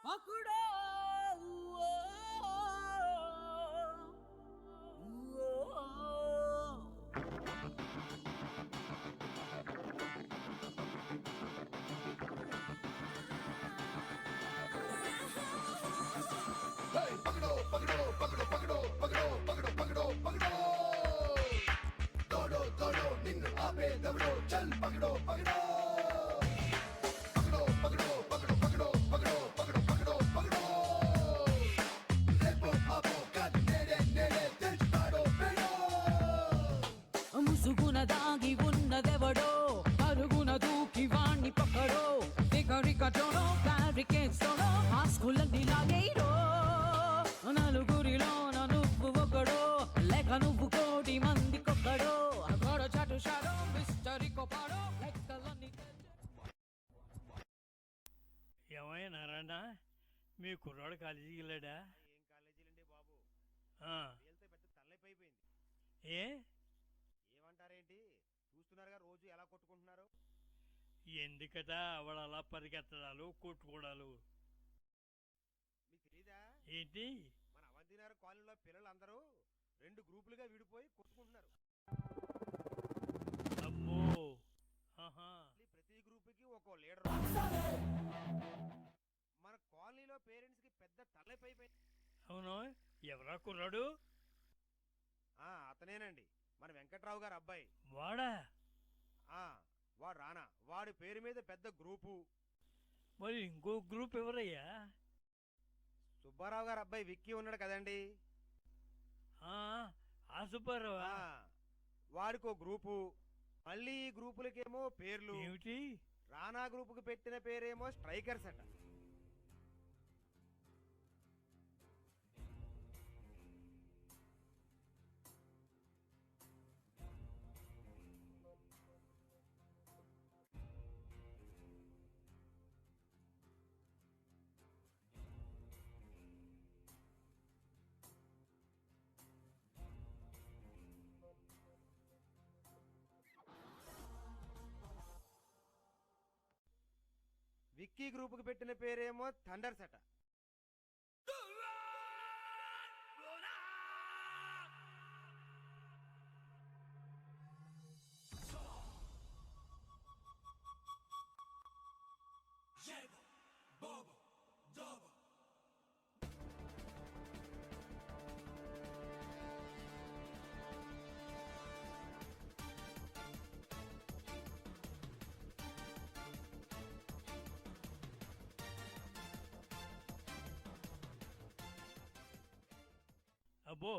పకుడో पकड़ो पकड़ो पकड़ो पकड़ो पकड़ो पकड़ो पकड़ो पकड़ो दौड़ो दौड़ो निन्नु आपे दौड़ो चल पकड़ो पकड़ो पकड़ो पकड़ो पकड़ो पकड़ो पकड़ो पकड़ो पकड़ो पकड़ो रेपो आपो कद नेड़े नेड़े తెచ్చుతాడో పెడో ముసుగున దాగి ఉన్నదెవడో పరుగున దూకి వాణ్ణి పక్కడో దిగరికటోనో బ్యారికేడ్స్తోనో ఆ స్కూళ్ళన్నీ లాగేయడో నలుగురిలోన నువ్వు ఒకడో లేక నువ్వు కోటి మందికొక్కడో గోడ చాటు షాడో మిస్టరీ కొపాడో లెక్కలన్నీ ఏమైనా నారాయణ మీ కుర్రాడు కాలేజీకి వెళ్ళాడా? ఏం కాలేజీలండి బాబు, ఆ, వీళ్ళతో పెద్ద తలనొప్పైపోయింది. ఏ ఏమంటారేంటి, చూస్తున్నారుగా రోజు ఎలా కొట్టుకుంటున్నారు. ఎందుకట వాడు అలా పరిగెత్తడాలు కొట్టుకోవడాలు? మీకు తెలీదా, ఏంటి? మన అవంతినగర్ కాలనీలో పిల్లలందరూ 2 గ్రూపులుగా విడిపోయి కొట్టుకుంటున్నారు. అమ్మో, ఆహా, ప్రతి గ్రూపుకి ఒక్కో లీడర్. మన కాలనీలో పేరెంట్స్ కి పెద్ద తలనొప్పైపోయింది. అవును, ఎవరా కుర్రాడు? అతనేనండి, మన వెంకట్రావు గారు అబ్బాయి. వాడా? వాడు రానా, వాడి పేరు మీద పెద్ద గ్రూపు. మరి ఇంకో గ్రూప్ ఎవరయ్యా? సుబ్బారావు గారు అబ్బాయి విక్కీ ఉన్నాడు కదండి, ఆ సుబ్బారావా? వాడికో గ్రూపు. మళ్ళీ ఈ గ్రూపులకేమో పేర్లు. ఏమిటి? రానా గ్రూపుకి పెట్టిన పేరేమో స్ట్రైకర్స్ అట. విక్కీ గ్రూపుకి పెట్టిన పేరేమో థండర్స్ అట. అబ్బో,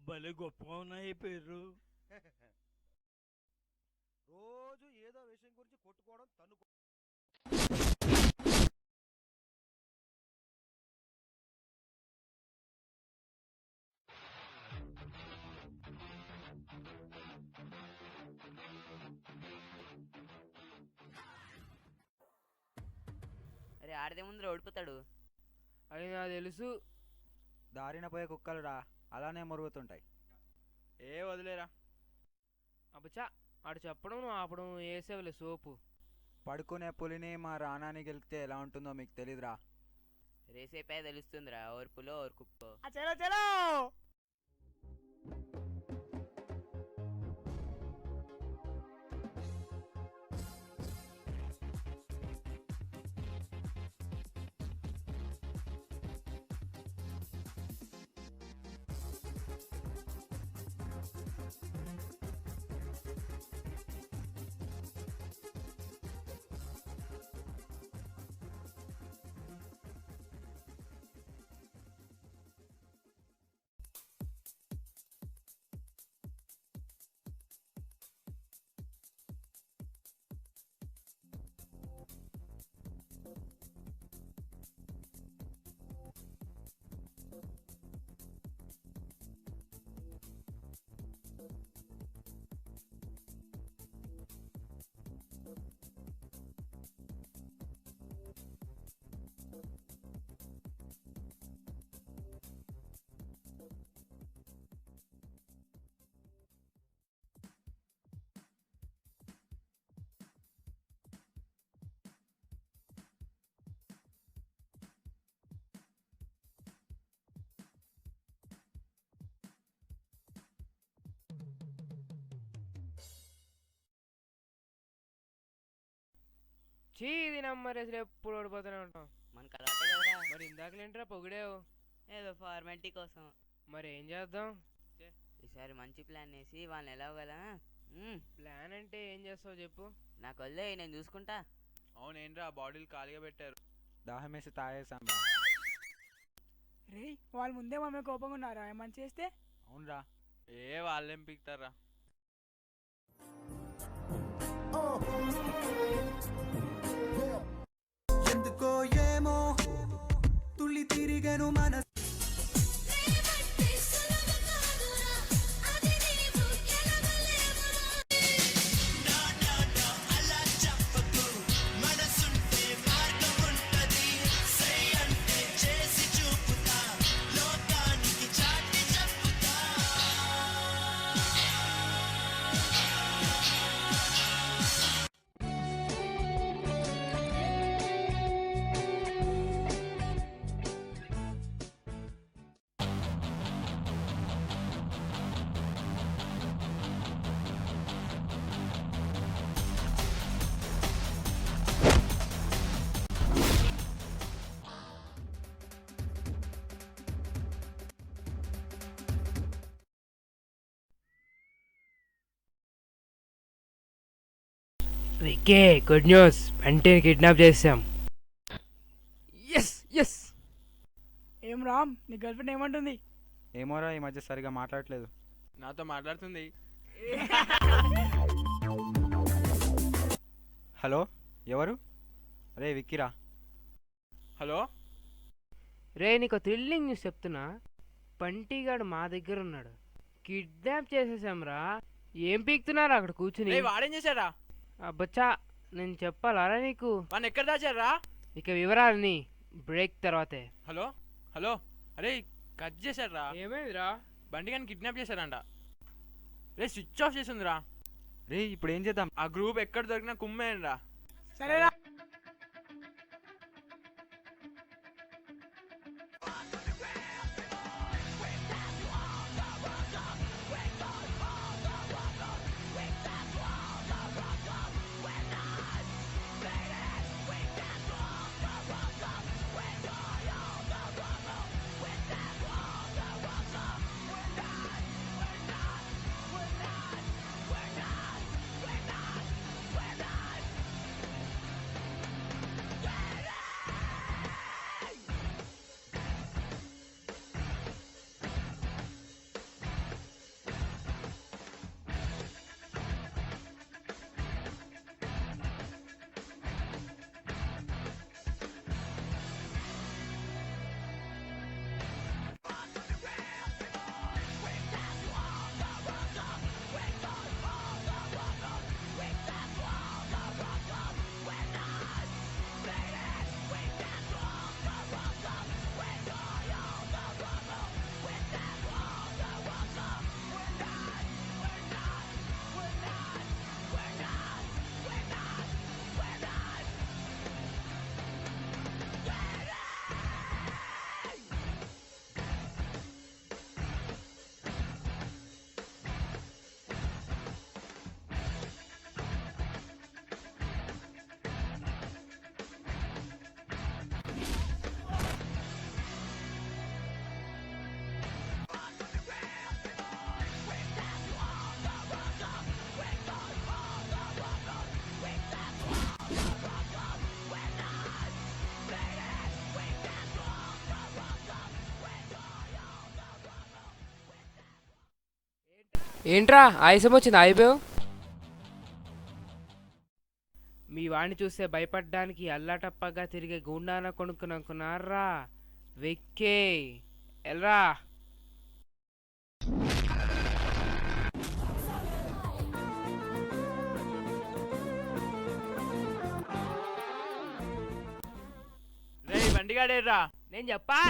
భలే గొప్పగా ఉన్నాయి పేర్లు. రోజు ఏదో విషయం గురించి కొట్టుకోవడం, తన్నుకో. అరే ఆడితే ముందు ఓడిపోతాడు. అది నాకు తెలుసు. దారిన పోయే కుక్కలురా అలానే మురుగుతుంటాయి. వదిలేరా అబ్బచా, ఆడు చెప్పడం నువ్వు ఆపడం వేసేవులే సోపు. పడుకునే పులిని మా రానాని గెలికితే ఎలా ఉంటుందో మీకు తెలీదురా. రేసేపే తెలుస్తుందిరా, ఓర్పులో ఓర్కుక్కో. చలో చలో. ఇది నమ్మరేసులు ఎప్పుడు ఓడిపోతూనే ఉంటాం. మనకు అలవాటే కదరా. మరి ఇందాకలేంట్రా పొగిడేవు. ఏదో ఫార్మాలిటీ కోసం. మరి ఏం చేద్దాం? ఈసారి మంచి ప్లాన్ వేసి వాళ్ళని ఎలాగలా. ప్లాన్ అంటే ఏం చేస్తావు చెప్పు. నాకు వల్లే, నేను చూసుకుంటా. అవునేంట్రా బాడీలు ఖాళీగా పెట్టారు. దాహం వేసి తాగేసాం. రే వాళ్ళు ముందే మమ్మల్ని కోపంగా ఉన్నారా ఏమని చేస్తే? అవునరా. వాళ్ళేం పిక్తారా. ఎందుకో ఏమో తుళ్ళి తిరిగను మన వికే గుడ్ న్యూస్, బంటిని కిడ్నాప్ చేసాం. Yes yes. ఏం రామ్, నీ గర్ల్ ఫ్రెండ్ ఏమంటుంది? ఏమోరా, ఈ మధ్య సరిగా మాట్లాడట్లేదు. నాతో మాట్లాడుతుంది. హలో, ఎవరు? అరే విక్కీరా. హలో. రే నీకు థ్రిల్లింగ్ న్యూస్ చెప్తున్నా. బంటిగాడు మా దగ్గర ఉన్నాడు. కిడ్నాప్ చేసేసాంరా. ఏం పీకుతున్నారా అక్కడ కూర్చుని? వాడేం చేశారా? అబ్బచ్చా, నేను చెప్పాలా నీకు? వాడిని ఎక్కడ దాచారా? ఇక వివరాలని బ్రేక్ తర్వాతే. Hello hello. అరే కట్ చేశారా? ఏమైందిరా? బండి కానీ కిడ్నాప్ చేశారంట. రే స్విచ్ ఆఫ్ చేసిందిరా. రే ఇప్పుడు ఏం చేద్దాం? ఆ గ్రూప్ ఎక్కడ దొరికినా కుమ్మేయండిరా. సరేరా. ఏంట్రా ఆయాసం వచ్చింది, అయిపోయావు? మీ వాడిని చూస్తే భయపడ్డానికి అల్లాటప్పగా తిరిగే గుండాన కొనుక్కునుకున్నారా? వెక్కే ఎల్రా. రే బండిగాడేర్రా. నేను చెప్పా.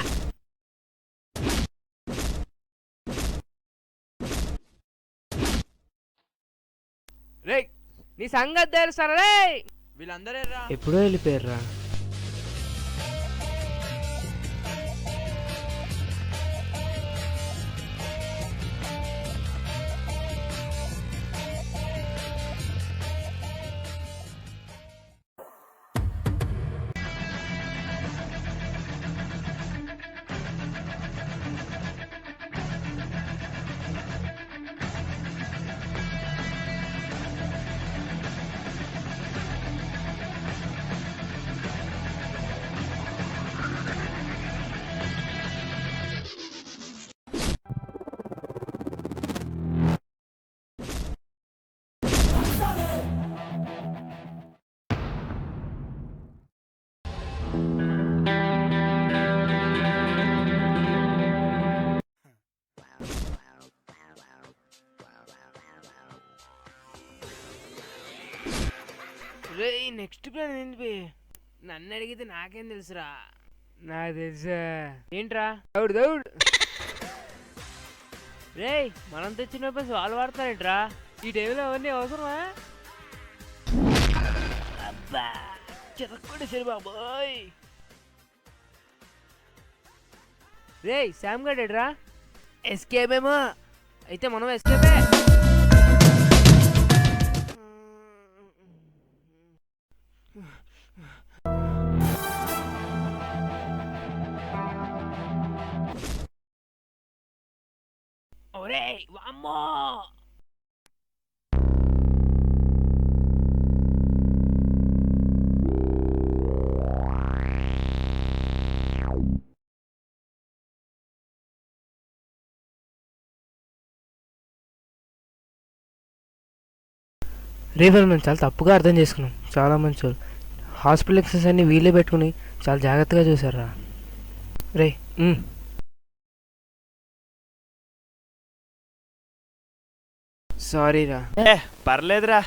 రే నీ సంగతి తెలుసారా? రే వీళ్ళందరేర్రా. ఎప్పుడో వెళ్ళిపోయారా? నెక్స్ట్ ప్లాన్ ఏంది బే? నన్ను అడిగితే నాకేం తెలుసురా. నాకు తెలుసా. ఏంట్రా? దౌడు దౌడు. రేయ్, మనం తెచ్చిన వెపన్స్ వాళ్ళు వాడతారేంట్రా? ఈ టైంలో అవన్నీ అవసరమా? అబ్బా చెరక్కొండ సరి బాబోయ్. రేయ్, శామ్ గడేడ్రా? ఎస్కేప్ ఏమో. అయితే మనం ఎస్కేపే. ఒరేయ్ వామ్మో. రేపు మనం చాలా తప్పుగా అర్థం చేసుకున్నాం. చాలా మంచి వాళ్ళు. హాస్పిటల్ ఎక్సెస్ అన్ని వీళ్ళే పెట్టుకుని చాలా జాగ్రత్తగా చూసారా. రే సారీరా. పర్లేదురా.